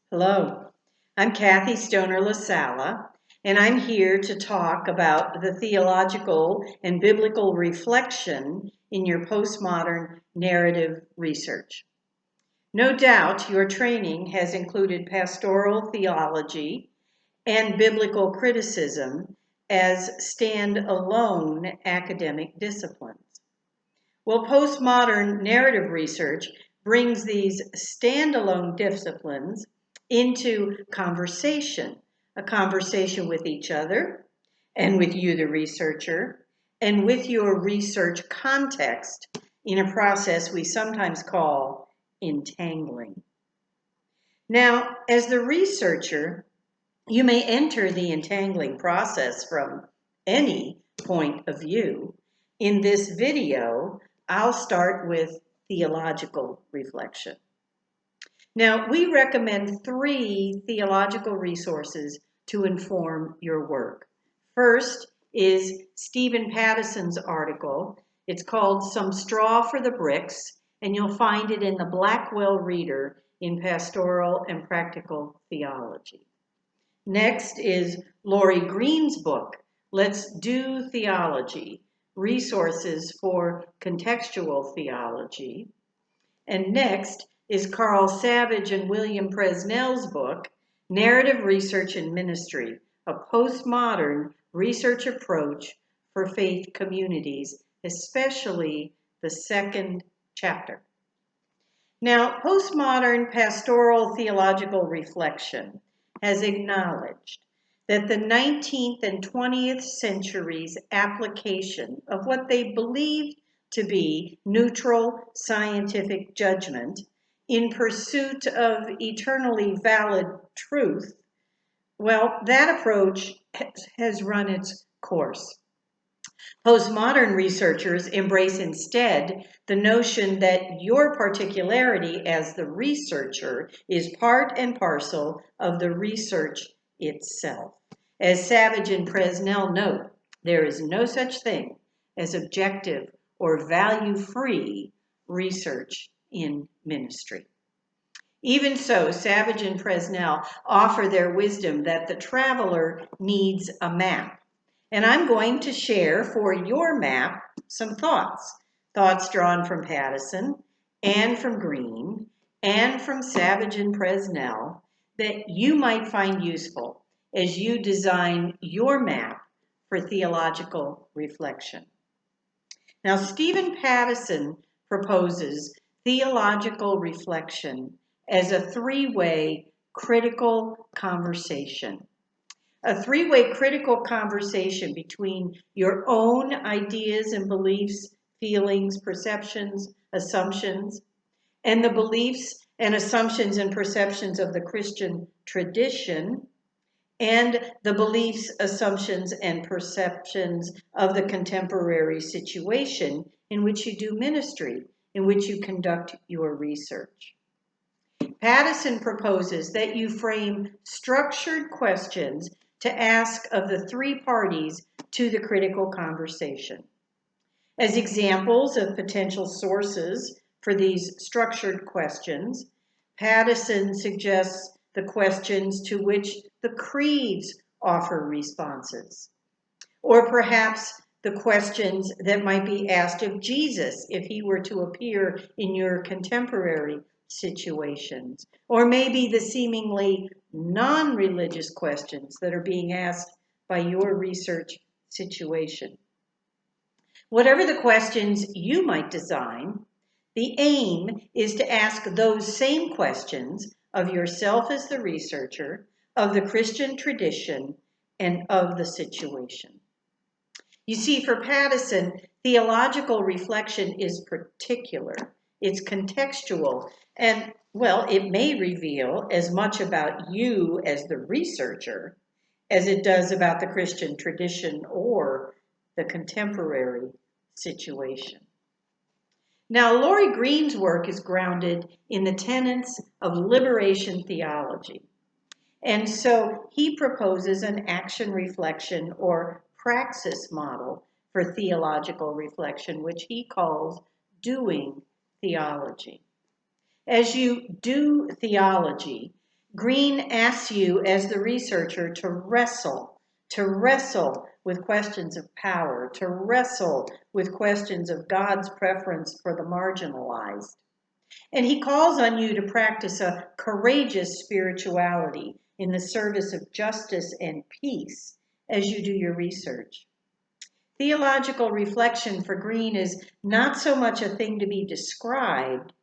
Hello, I'm Kathy Stoner-Lasala, and I'm here to talk about the theological and biblical reflection in your postmodern narrative research. No doubt your training has included pastoral theology and biblical criticism as stand-alone academic disciplines. Well, postmodern narrative research brings these standalone disciplines into conversation, a conversation with each other and with you, the researcher, and with your research context in a process we sometimes call entangling. Now, as the researcher, you may enter the entangling process from any point of view. In this video, I'll start with theological reflection. Now, we recommend 3 theological resources to inform your work. First is Stephen Pattison's article. It's called Some Straw for the Bricks, and you'll find it in the Blackwell Reader in Pastoral and Practical Theology. Next is Lori Green's book, Let's Do Theology, Resources for Contextual Theology. And next is Carl Savage and William Presnell's book, Narrative Research and Ministry, a postmodern research approach for faith communities, especially the second chapter. Now, postmodern pastoral theological reflection has acknowledged that the 19th and 20th centuries' application of what they believed to be neutral scientific judgment in pursuit of eternally valid truth, well, that approach has run its course. Postmodern researchers embrace instead the notion that your particularity as the researcher is part and parcel of the research itself. As Savage and Presnell note, there is no such thing as objective or value-free research in ministry. Even so, Savage and Presnell offer their wisdom that the traveler needs a map. And I'm going to share for your map some thoughts drawn from Pattison and from Green and from Savage and Presnell that you might find useful as you design your map for theological reflection. Now, Stephen Pattison proposes theological reflection as a 3-way critical conversation. A 3-way critical conversation between your own ideas and beliefs, feelings, perceptions, assumptions, and the beliefs and assumptions and perceptions of the Christian tradition, and the beliefs, assumptions, and perceptions of the contemporary situation in which you do ministry, in which you conduct your research. Pattison proposes that you frame structured questions to ask of the 3 parties to the critical conversation. As examples of potential sources for these structured questions, Pattison suggests the questions to which the creeds offer responses, or perhaps the questions that might be asked of Jesus if he were to appear in your contemporary situations, or maybe the seemingly non-religious questions that are being asked by your research situation. Whatever the questions you might design, the aim is to ask those same questions of yourself as the researcher, of the Christian tradition, and of the situation. You see, for Pattison, theological reflection is particular, it's contextual, and, well, it may reveal as much about you as the researcher as it does about the Christian tradition or the contemporary situation. Now, Lori Green's work is grounded in the tenets of liberation theology. And so he proposes an action reflection or praxis model for theological reflection, which he calls doing theology. As you do theology, Green asks you as the researcher to wrestle with questions of power, to wrestle with questions of God's preference for the marginalized. And he calls on you to practice a courageous spirituality in the service of justice and peace as you do your research. Theological reflection for Green is not so much a thing to be described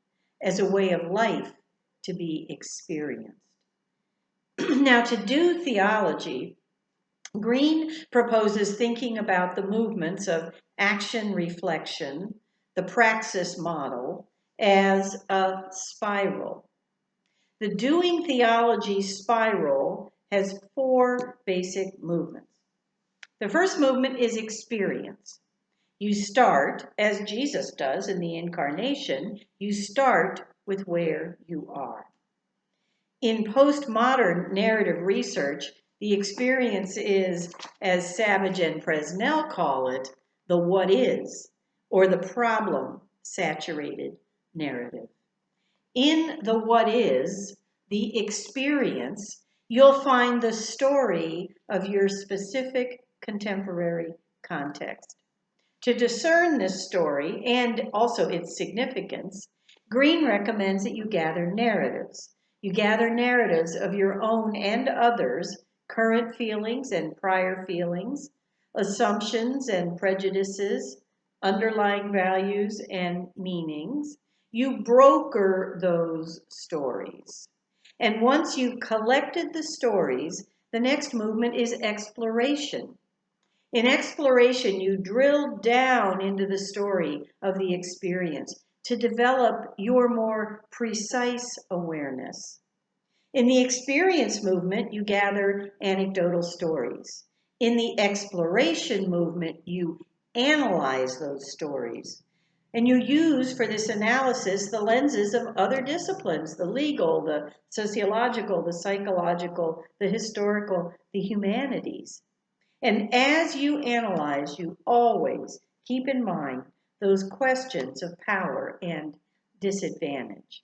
as a way of life to be experienced. Now, to do theology, Green proposes thinking about the movements of action reflection, the praxis model, as a spiral. The doing theology spiral has four basic movements. The first movement is experience. You start, as Jesus does in the incarnation, you start with where you are. In postmodern narrative research, the experience is, as Savage and Presnell call it, the what is, or the problem-saturated narrative. In the what is, the experience, you'll find the story of your specific contemporary context. To discern this story and also its significance, Green recommends that you gather narratives. You gather narratives of your own and others' current feelings and prior feelings, assumptions and prejudices, underlying values and meanings. You broker those stories. And once you've collected the stories, the next movement is exploration. In exploration, you drill down into the story of the experience to develop your more precise awareness. In the experience movement, you gather anecdotal stories. In the exploration movement, you analyze those stories. And you use for this analysis the lenses of other disciplines, the legal, the sociological, the psychological, the historical, the humanities. And as you analyze, you always keep in mind those questions of power and disadvantage.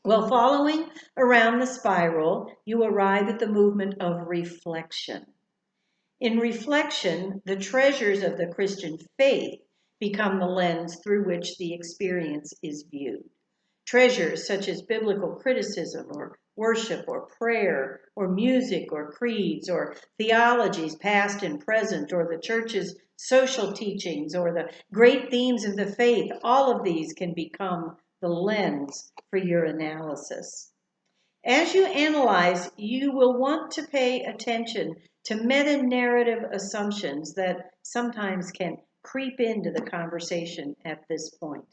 Well, following around the spiral, you arrive at the movement of reflection. In reflection, the treasures of the Christian faith become the lens through which the experience is viewed. Treasures such as biblical criticism or worship or prayer or music or creeds or theologies past and present or the church's social teachings or the great themes of the faith, all of these can become the lens for your analysis. As you analyze, you will want to pay attention to meta-narrative assumptions that sometimes can creep into the conversation at this point.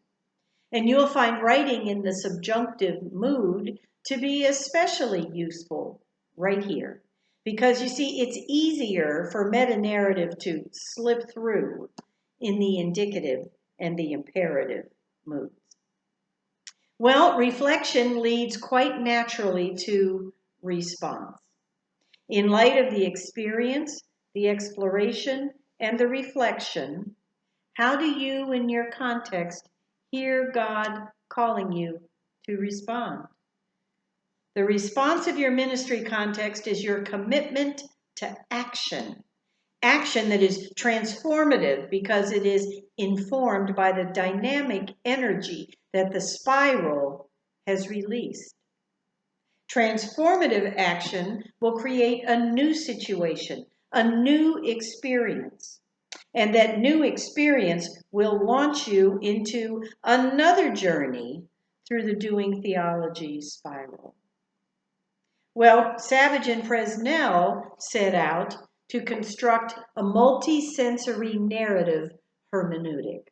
And you'll find writing in the subjunctive mood to be especially useful right here. Because you see, it's easier for meta-narrative to slip through in the indicative and the imperative moods. Well, reflection leads quite naturally to response. In light of the experience, the exploration, and the reflection, how do you, in your context, hear God calling you to respond? The response of your ministry context is your commitment to action. Action that is transformative because it is informed by the dynamic energy that the spiral has released. Transformative action will create a new situation, a new experience. And that new experience will launch you into another journey through the doing theology spiral. Well, Savage and Presnell set out to construct a multi-sensory narrative hermeneutic.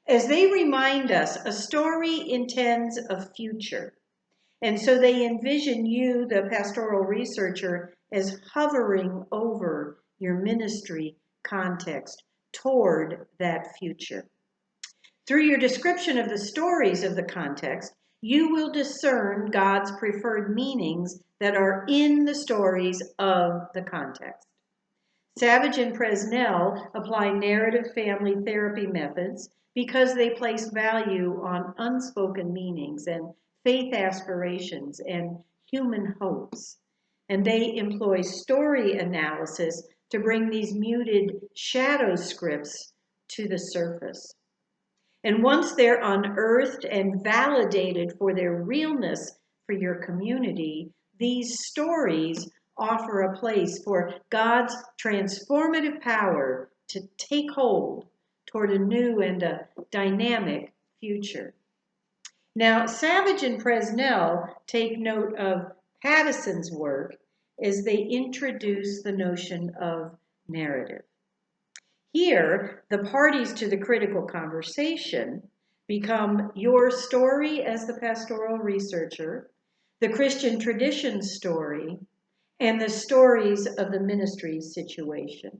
As they remind us, a story intends a future. And so they envision you, the pastoral researcher, as hovering over your ministry context toward that future. Through your description of the stories of the context, you will discern God's preferred meanings that are in the stories of the context. Savage and Presnell apply narrative family therapy methods because they place value on unspoken meanings and faith aspirations and human hopes, and they employ story analysis to bring these muted shadow scripts to the surface. And once they're unearthed and validated for their realness for your community, these stories offer a place for God's transformative power to take hold toward a new and a dynamic future. Now, Savage and Presnell take note of Pattison's work as they introduce the notion of narrative. Here, the parties to the critical conversation become your story as the pastoral researcher, the Christian tradition story, and the stories of the ministry situation.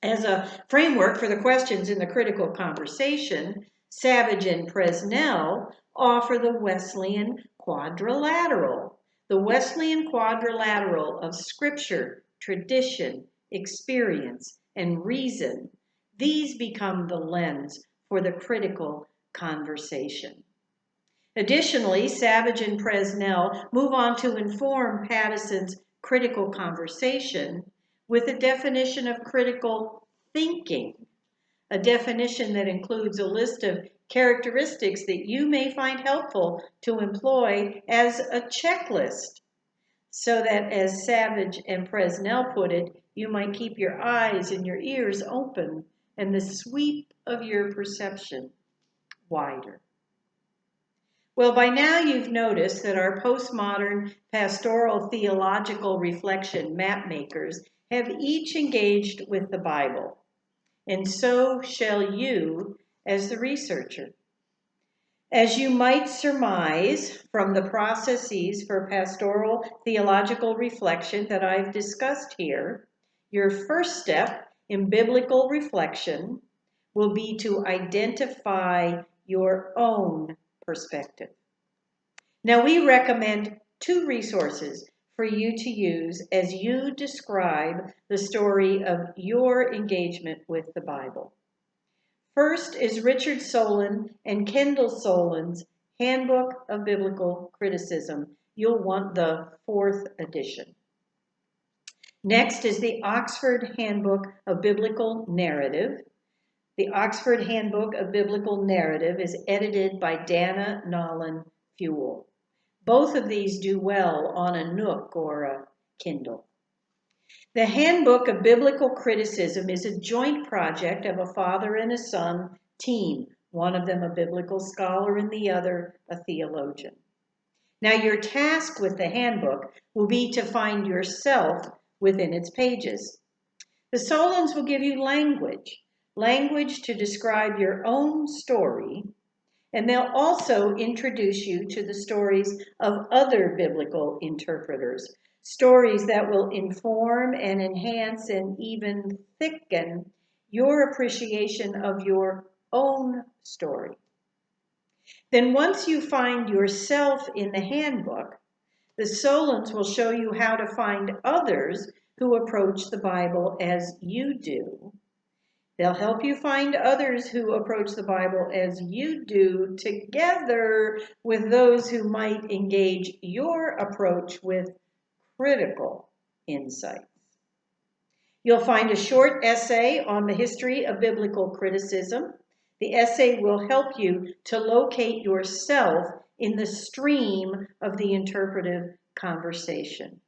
As a framework for the questions in the critical conversation, Savage and Presnell offer the Wesleyan quadrilateral. The Wesleyan quadrilateral of scripture, tradition, experience, and reason. These become the lens for the critical conversation. Additionally, Savage and Presnell move on to inform Pattison's critical conversation with a definition of critical thinking, a definition that includes a list of characteristics that you may find helpful to employ as a checklist, so that, as Savage and Presnell put it, you might keep your eyes and your ears open and the sweep of your perception wider. Well, by now you've noticed that our postmodern pastoral theological reflection mapmakers have each engaged with the Bible, and so shall you as the researcher. As you might surmise from the processes for pastoral theological reflection that I've discussed here, your first step in biblical reflection will be to identify your own perspective. Now, we recommend 2 resources for you to use as you describe the story of your engagement with the Bible. First is Richard Solon and Kendall Solon's Handbook of Biblical Criticism. You'll want the 4th edition. Next is the Oxford Handbook of Biblical Narrative. The Oxford Handbook of Biblical Narrative is edited by Dana Nolan Fuel. Both of these do well on a Nook or a Kindle. The Handbook of Biblical Criticism is a joint project of a father and a son team, one of them a biblical scholar and the other a theologian. Now, your task with the handbook will be to find yourself within its pages. The Solons will give you language to describe your own story, and they'll also introduce you to the stories of other biblical interpreters, stories that will inform and enhance and even thicken your appreciation of your own story. Then once you find yourself in the handbook, the Solons will show you how to find others who approach the Bible as you do. They'll help you find others who approach the Bible as you do, together with those who might engage your approach with critical insights. You'll find a short essay on the history of biblical criticism. The essay will help you to locate yourself in the stream of the interpretive conversation.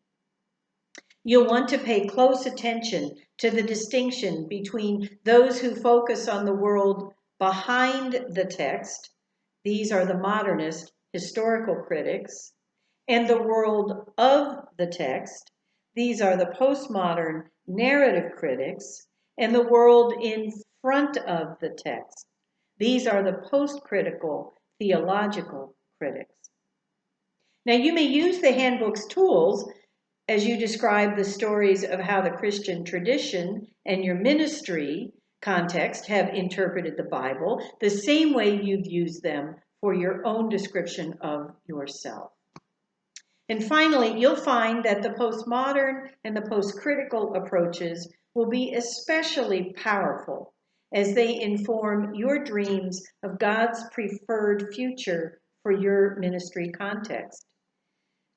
You'll want to pay close attention to the distinction between those who focus on the world behind the text, these are the modernist historical critics, and the world of the text, these are the postmodern narrative critics, and the world in front of the text, these are the post-critical theological critics. Now, you may use the handbook's tools as you describe the stories of how the Christian tradition and your ministry context have interpreted the Bible, the same way you've used them for your own description of yourself. And finally, you'll find that the postmodern and the post-critical approaches will be especially powerful as they inform your dreams of God's preferred future for your ministry context.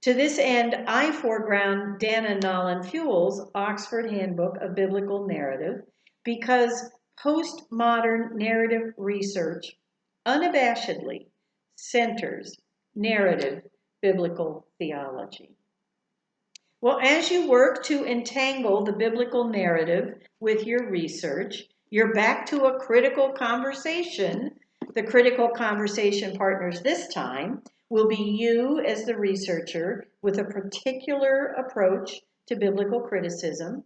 To this end, I foreground Dana Nolan Fuell's Oxford Handbook of Biblical Narrative because postmodern narrative research unabashedly centers narrative biblical theology. Well, as you work to entangle the biblical narrative with your research, you're back to a critical conversation. The critical conversation partners this time will be you as the researcher with a particular approach to biblical criticism,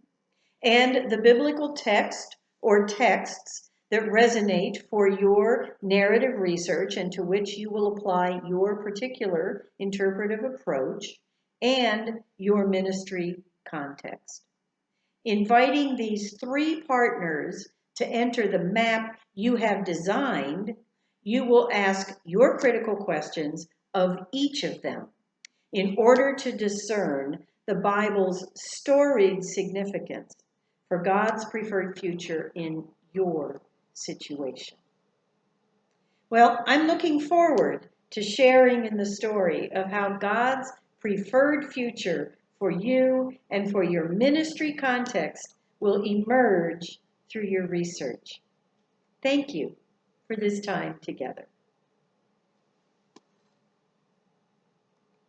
and the biblical text or texts that resonate for your narrative research and to which you will apply your particular interpretive approach and your ministry context. Inviting these three partners to enter the map you have designed, you will ask your critical questions of each of them in order to discern the Bible's storied significance for God's preferred future in your situation. Well, I'm looking forward to sharing in the story of how God's preferred future for you and for your ministry context will emerge through your research. Thank you for this time together.